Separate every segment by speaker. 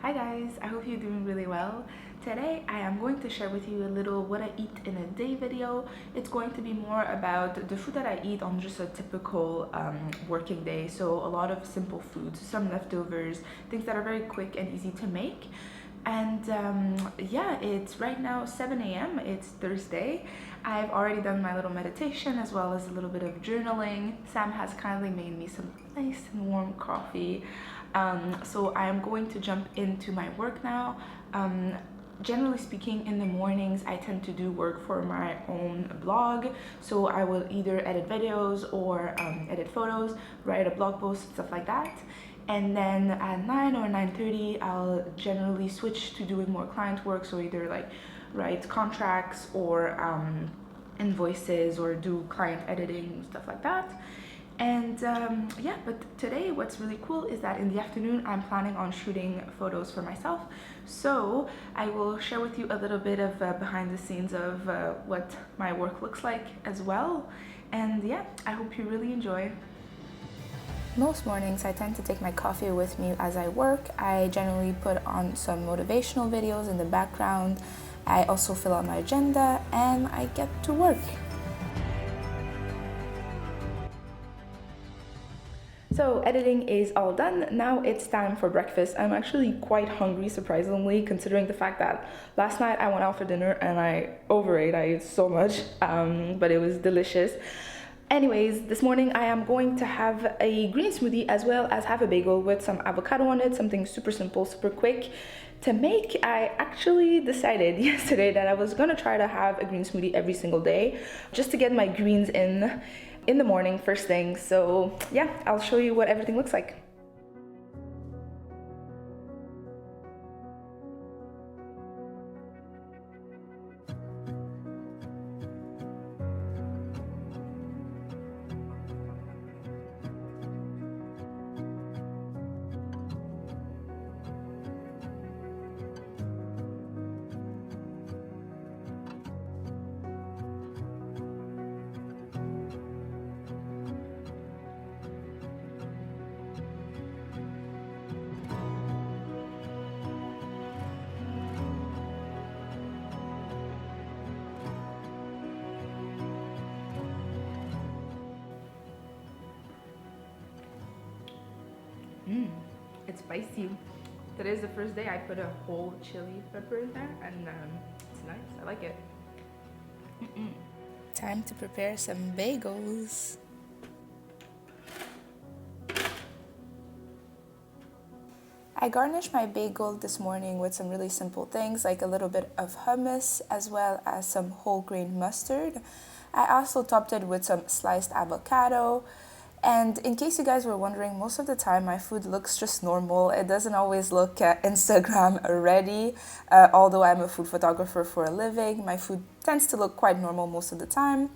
Speaker 1: Hi guys, I hope you're doing really well. Today I am going to share with you a little what I eat in a day video. It's going to be more about the food that I eat on just a typical working day. So a lot of simple foods, some leftovers, things that are very quick and easy to make. And yeah, it's right now 7 a.m. It's Thursday. I've already done my little meditation as well as a little bit of journaling. Sam has kindly made me some nice and warm coffee. So I am going to jump into my work now. Generally speaking, in the mornings I tend to do work for my own blog, so I will either edit videos or edit photos, write a blog post, stuff like that. And then at 9 or 9:30 I'll generally switch to doing more client work, so either like write contracts or invoices or do client editing, stuff like that. And yeah, but today what's really cool is that in the afternoon I'm planning on shooting photos for myself. So I will share with you a little bit of behind the scenes of what my work looks like as well. And yeah, I hope you really enjoy. Most mornings I tend to take my coffee with me as I work. I generally put on some motivational videos in the background. I also fill out my agenda and I get to work. So editing is all done. Now it's time for breakfast. I'm actually quite hungry, surprisingly, considering the fact that last night I went out for dinner and I overate. I ate so much, but it was delicious. Anyways, this morning I am going to have a green smoothie as well as have a bagel with some avocado on it, something super simple, super quick to make. I actually decided yesterday that I was gonna try to have a green smoothie every single day just to get my greens in the morning first thing. So yeah, I'll show you what everything looks like. It's spicy. Today's the first day I put a whole chili pepper in there, and it's nice. I like it. Time to prepare some bagels. I garnished my bagel this morning with some really simple things like a little bit of hummus as well as some whole grain mustard. I also topped it with some sliced avocado. And in case you guys were wondering, most of the time my food looks just normal. It doesn't always look Instagram ready. Although I'm a food photographer for a living, my food tends to look quite normal most of the time.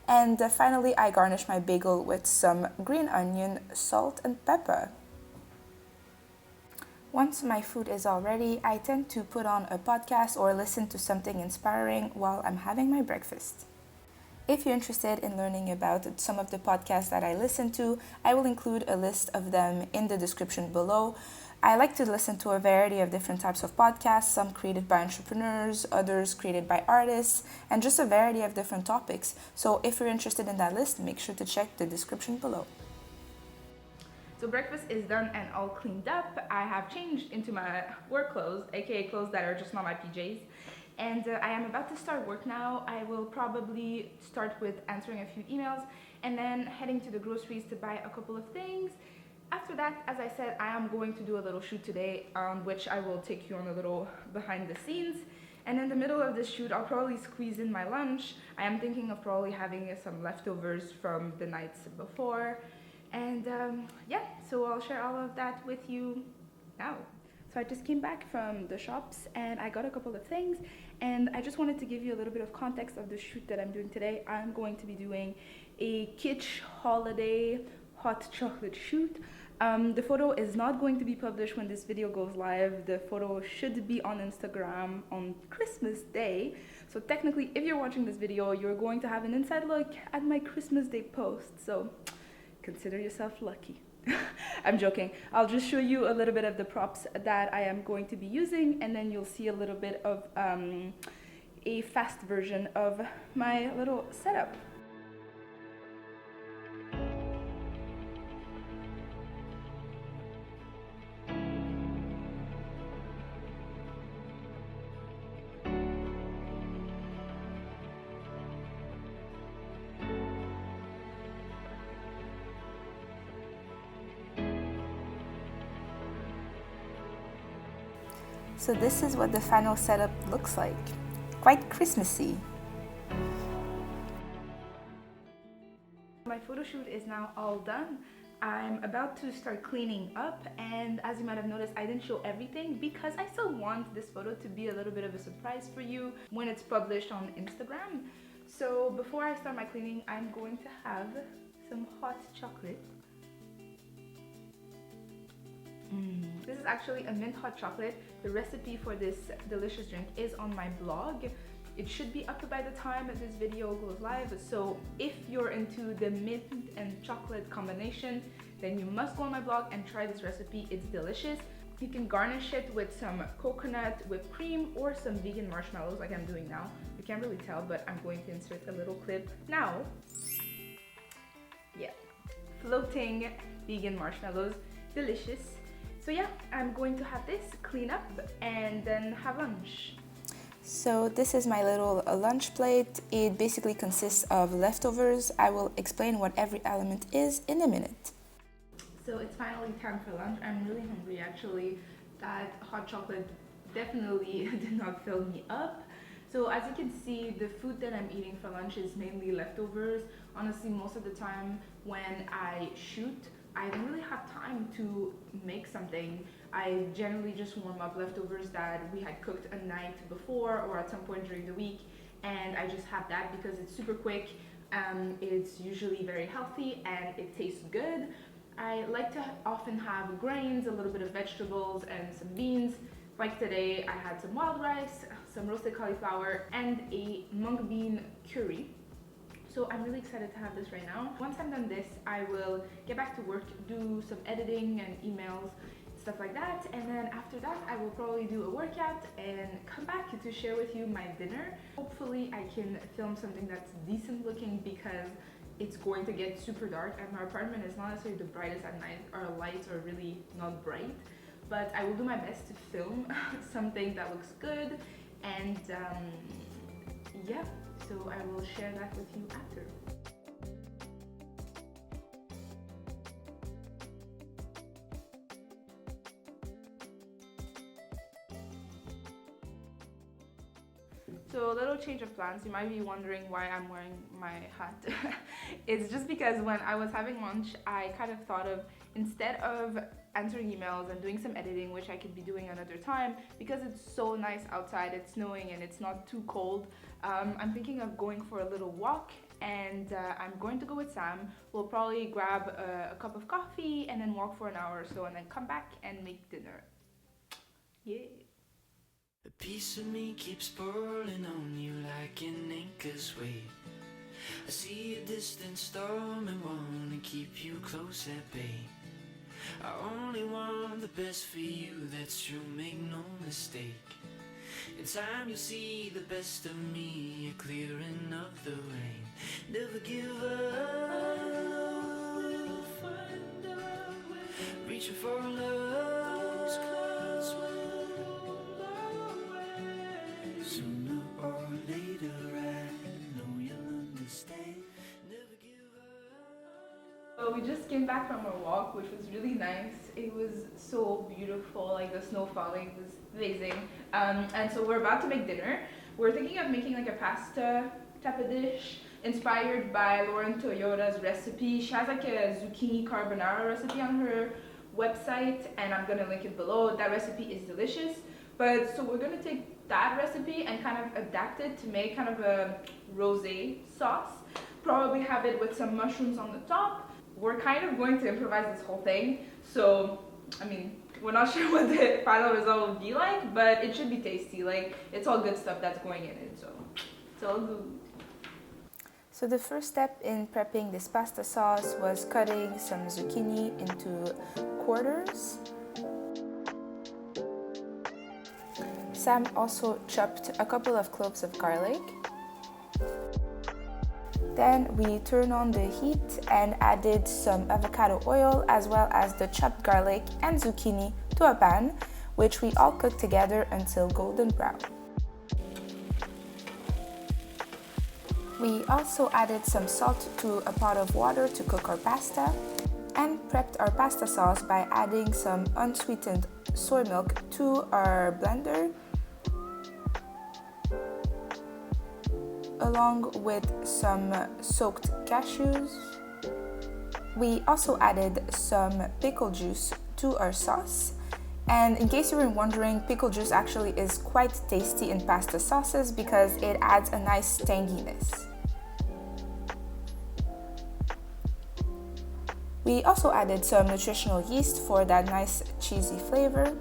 Speaker 1: And finally, I garnished my bagel with some green onion, salt, and pepper. Once my food is all ready, I tend to put on a podcast or listen to something inspiring while I'm having my breakfast. If you're interested in learning about some of the podcasts that I listen to, I will include a list of them in the description below. I like to listen to a variety of different types of podcasts, some created by entrepreneurs, others created by artists, and just a variety of different topics. So if you're interested in that list, make sure to check the description below. So breakfast is done and all cleaned up. I have changed into my work clothes, aka clothes that are just not my PJs. And I am about to start work now. I will probably start with answering a few emails and then heading to the groceries to buy a couple of things. After that, as I said, I am going to do a little shoot today, which I will take you on a little behind the scenes. And in the middle of this shoot, I'll probably squeeze in my lunch. I am thinking of probably having some leftovers from the nights before. And yeah, so I'll share all of that with you now. So I just came back from the shops and I got a couple of things, and I just wanted to give you a little bit of context of the shoot that I'm doing today. I'm going to be doing a kitsch holiday hot chocolate shoot. The photo is not going to be published when this video goes live. The photo should be on Instagram on Christmas Day. So technically, if you're watching this video, you're going to have an inside look at my Christmas Day post. So consider yourself lucky. I'm joking. I'll just show you a little bit of the props that I am going to be using, and then you'll see a little bit of a fast version of my little setup. So this is what the final setup looks like. Quite Christmassy. My photo shoot is now all done. I'm about to start cleaning up, and as you might have noticed, I didn't show everything because I still want this photo to be a little bit of a surprise for you when it's published on Instagram. So before I start my cleaning, I'm going to have some hot chocolate. This is actually a mint hot chocolate. The recipe for this delicious drink is on my blog. It should be up by the time that this video goes live. So if you're into the mint and chocolate combination, then you must go on my blog and try this recipe. It's delicious. You can garnish it with some coconut whipped cream or some vegan marshmallows like I'm doing now. You can't really tell, but I'm going to insert a little clip now. Yeah, floating vegan marshmallows, delicious. So yeah, I'm going to have this, clean up, and then have lunch. So this is my little lunch plate. It basically consists of leftovers. I will explain what every element is in a minute. So it's finally time for lunch. I'm really hungry actually. That hot chocolate definitely did not fill me up. So as you can see, the food that I'm eating for lunch is mainly leftovers. Honestly, most of the time when I shoot, I don't really have time to make something. I generally just warm up leftovers that we had cooked a night before or at some point during the week, and I just have that because it's super quick. It's usually very healthy and it tastes good. I like to often have grains, a little bit of vegetables, and some beans. Like today, I had some wild rice, some roasted cauliflower, and a mung bean curry. So I'm really excited to have this right now. Once I'm done this, I will get back to work, do some editing and emails, stuff like that. And then after that, I will probably do a workout and come back to share with you my dinner. Hopefully I can film something that's decent looking because it's going to get super dark and my apartment is not necessarily the brightest at night. Our lights are really not bright, but I will do my best to film something that looks good. And yeah. So I will share that with you after. So a little change of plans. You might be wondering why I'm wearing my hat. It's just because when I was having lunch, I kind of thought of, instead of answering emails and doing some editing, which I could be doing another time, because it's so nice outside, it's snowing and it's not too cold, I'm thinking of going for a little walk, and I'm going to go with Sam. We'll probably grab a cup of coffee and then walk for an hour or so and then come back and make dinner. Yeah.
Speaker 2: A piece of me keeps pulling on you like an anchor's weight. I see a distant storm and wanna keep you close at bay. I only want the best for you, that's true, make no mistake. In time you'll see the best of me, a clearing of the rain. Never give up, find a way. Reaching for love, clouds will roll away. Sooner or later I know you'll understand. Never give up.
Speaker 1: So we just came back from our walk, which was really nice. It was so beautiful, like the snow falling was amazing. And so we're about to make dinner. We're thinking of making like a pasta type of dish inspired by Lauren Toyota's recipe. She has like a zucchini carbonara recipe on her website, and I'm gonna link it below. That recipe is delicious. But so we're gonna take that recipe and kind of adapt it to make kind of a rosé sauce. Probably have it with some mushrooms on the top. We're kind of going to improvise this whole thing. So, I mean, we're not sure what the final result will be like, but it should be tasty. Like, it's all good stuff that's going in it, so it's all good. So the first step in prepping this pasta sauce was cutting some zucchini into quarters. Sam also chopped a couple of cloves of garlic. Then we turned on the heat and added some avocado oil as well as the chopped garlic and zucchini to a pan, which we all cooked together until golden brown. We also added some salt to a pot of water to cook our pasta and prepped our pasta sauce by adding some unsweetened soy milk to our blender along with some soaked cashews. We also added some pickle juice to our sauce. And in case you were wondering, pickle juice actually is quite tasty in pasta sauces because it adds a nice tanginess. We also added some nutritional yeast for that nice cheesy flavor.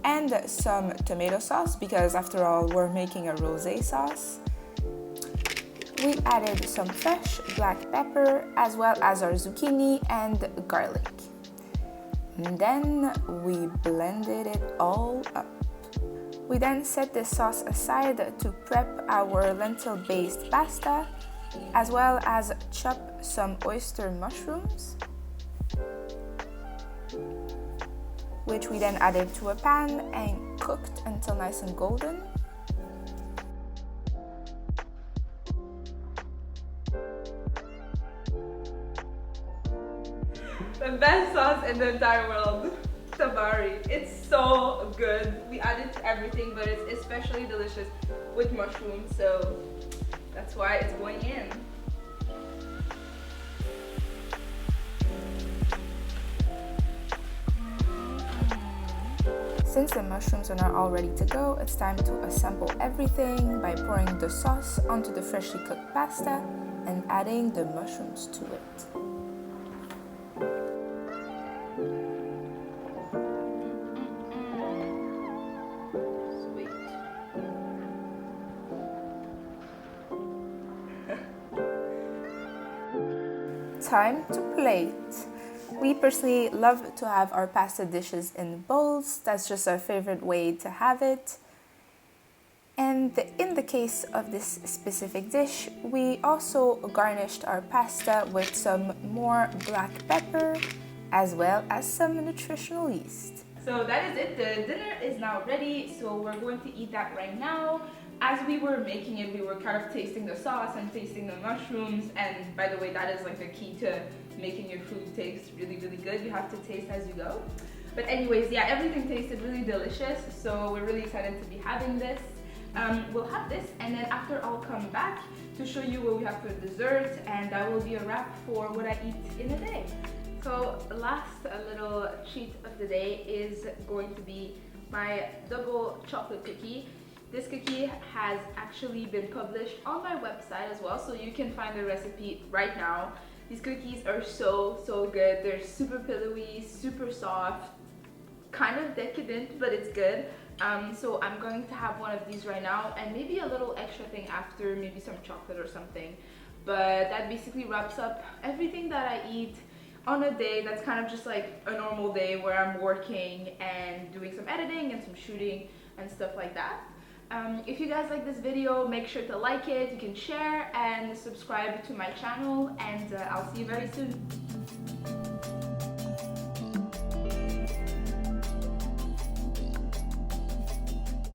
Speaker 1: And some tomato sauce because after all we're making a rosé sauce. We added some fresh black pepper as well as our zucchini and garlic. And then we blended it all up. We then set this sauce aside to prep our lentil-based pasta as well as chop some oyster mushrooms, which we then added to a pan and cooked until nice and golden.
Speaker 3: The best sauce in the entire world, tabari. It's so good. We added to everything, but it's especially delicious with mushrooms, so that's why it's going in.
Speaker 1: Since the mushrooms are now all ready to go, it's time to assemble everything by pouring the sauce onto the freshly cooked pasta and adding the mushrooms to it.
Speaker 3: Sweet.
Speaker 1: Time to plate. We personally love to have our pasta dishes in bowls. That's just our favorite way to have it. And in the case of this specific dish, we also garnished our pasta with some more black pepper as well as some nutritional yeast.
Speaker 3: So that is it. The dinner is now ready, so we're going to eat that right now. As we were making it, we were kind of tasting the sauce and tasting the mushrooms. And by the way, that is like the key to making your food taste really, really good. You have to taste as you go. But anyways, yeah, everything tasted really delicious. So we're really excited to be having this. We'll have this, and then after I'll come back to show you what we have for dessert, and that will be a wrap for what I eat in a day. So last little treat of the day is going to be my double chocolate cookie. This cookie has actually been published on my website as well, so you can find the recipe right now. These cookies are so good. They're super pillowy, super soft, kind of decadent, but it's good. So I'm going to have one of these right now, and maybe a little extra thing after, maybe some chocolate or something. But that basically wraps up everything that I eat on a day that's kind of just like a normal day where I'm working and doing some editing and some shooting and stuff like that. If you guys like this video, make sure to like it, you can share and subscribe to my channel, and I'll see you very soon.